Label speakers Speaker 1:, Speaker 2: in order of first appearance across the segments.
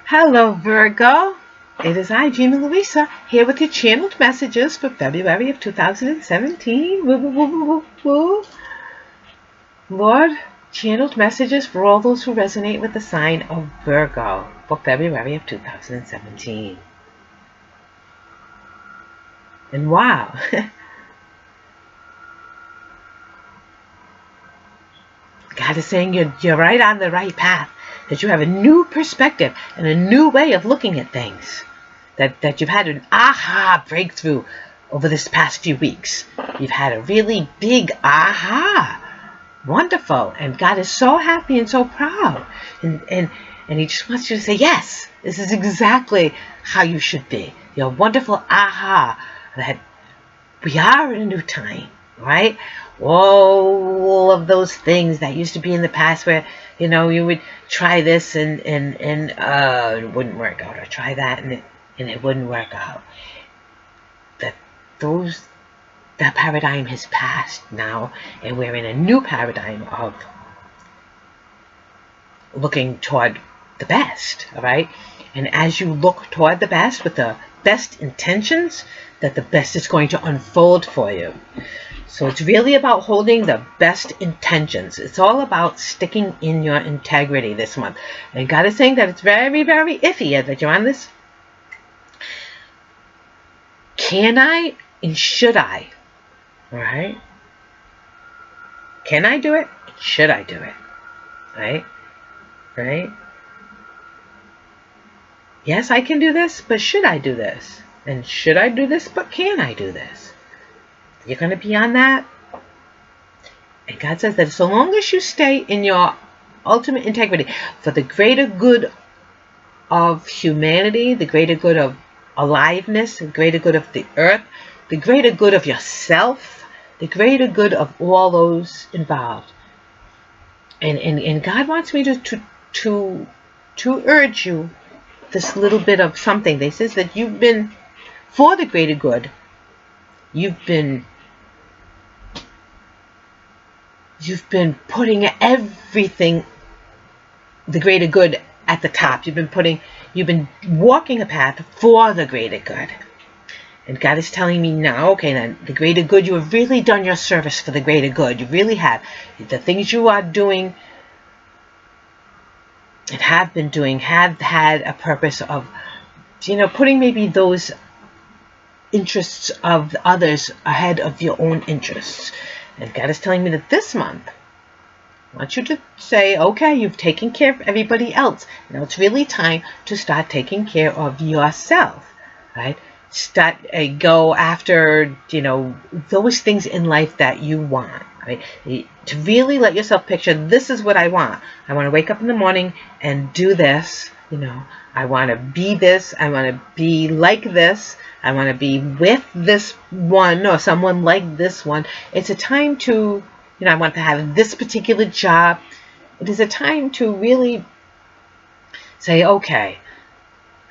Speaker 1: Hello, Virgo. It is I, Gina Louisa, here with your channeled messages for February of 2017. Woo, woo, woo, woo, woo, woo. Lord, channeled messages for all those who resonate with the sign of Virgo for February of 2017. And wow, God is saying you're right on the right path, that you have a new perspective and a new way of looking at things, that you've had an aha breakthrough over this past few weeks. You've had a really big aha. Wonderful. And God is so happy and so proud. And He just wants you to say, yes, this is exactly how you should be. Your wonderful aha that we are in a new time, right? All of those things that used to be in the past where, you would try this and it wouldn't work out, or try that and it wouldn't work out. That paradigm has passed now, and we're in a new paradigm of looking toward the best, all right? And as you look toward the best with the best intentions, that the best is going to unfold for you. So it's really about holding the best intentions. It's all about sticking in your integrity this month. And God is saying that it's very, very iffy that you're on this. Can I and should I? All right? Can I do it? Should I do it? Right? Right? Yes, I can do this, but should I do this? And should I do this, but can I do this? You're going to be on that. And God says that so long as you stay in your ultimate integrity for the greater good of humanity, the greater good of aliveness, the greater good of the earth, the greater good of yourself, the greater good of all those involved. And God wants me to urge you this little bit of something. They says that you've been, for the greater good, you've been putting everything, the greater good, at the top. You've been walking a path for the greater good. And God is telling me now, okay, then the greater good, you have really done your service for the greater good. You really have. The things you are doing and have been doing have had a purpose of, putting maybe those interests of others ahead of your own interests. And God is telling me that this month, I want you to say, okay, you've taken care of everybody else. Now it's really time to start taking care of yourself, right? Go after, those things in life that you want, right? To really let yourself picture, this is what I want. I want to wake up in the morning and do this, I want to be this. I want to be like this. I want to be with this one or someone like this one. It's a time to, I want to have this particular job. It is a time to really say, okay,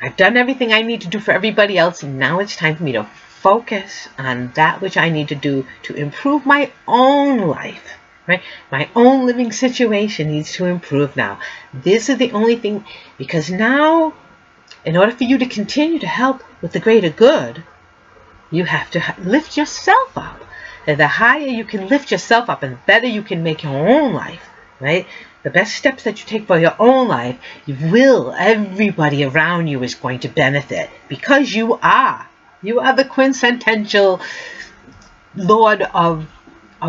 Speaker 1: I've done everything I need to do for everybody else, and now it's time for me to focus on that which I need to do to improve my own life, right? My own living situation needs to improve now. This is the only thing, because now, in order for you to continue to help with the greater good, you have to lift yourself up. And the higher you can lift yourself up, and the better you can make your own life, right? The best steps that you take for your own life, everybody around you is going to benefit, because you are the quintessential Lord of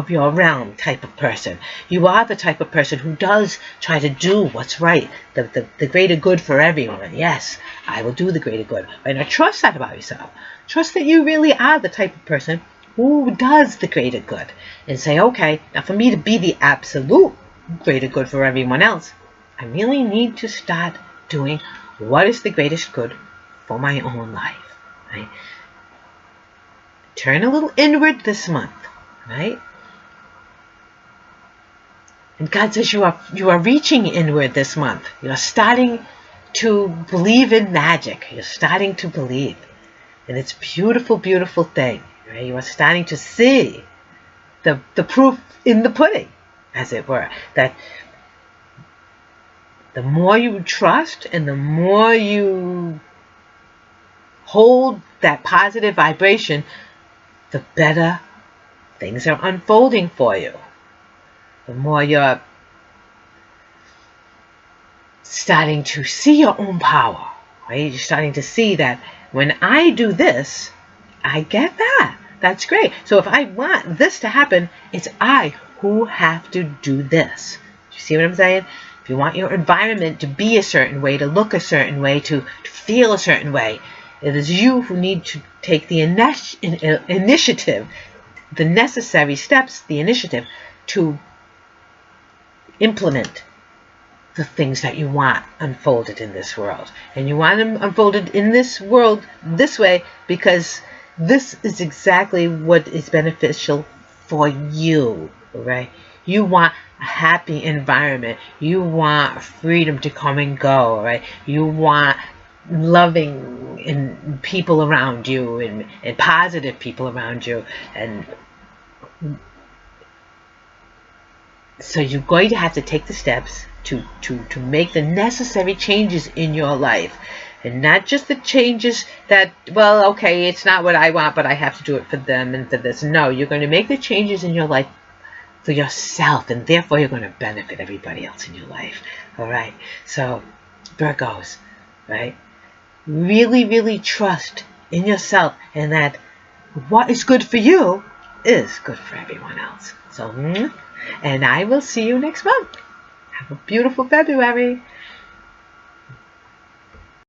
Speaker 1: your realm type of person. You are the type of person who does try to do what's right, the greater good for everyone. Yes, I will do the greater good. And I trust that about yourself. Trust that you really are the type of person who does the greater good. And say, okay, now for me to be the absolute greater good for everyone else, I really need to start doing what is the greatest good for my own life, right? Turn a little inward this month, right? And God says you are reaching inward this month. You're starting to believe in magic. You're starting to believe. And it's a beautiful, beautiful thing, right? You are starting to see the proof in the pudding, as it were, that The more you trust and the more you hold that positive vibration, the better things are unfolding for you. The more you're starting to see your own power, right? You're starting to see that when I do this, I get that. That's great. So if I want this to happen, it's I who have to do this. You see what I'm saying? If you want your environment to be a certain way, to look a certain way, to feel a certain way, it is you who need to take the initiative, the necessary steps, the initiative to implement the things that you want unfolded in this world. And you want them unfolded in this world this way because this is exactly what is beneficial for you, right? You want a happy environment. You want freedom to come and go, right? You want loving and people around you and positive people around you. And so you're going to have to take the steps to make the necessary changes in your life. And not just the changes that, well, okay, it's not what I want, but I have to do it for them and for this. No, you're going to make the changes in your life for yourself, and therefore you're going to benefit everybody else in your life. All right? So, Virgos, right? Really, really trust in yourself and that what is good for you is good for everyone else. So, and I will see you next month. Have a beautiful February.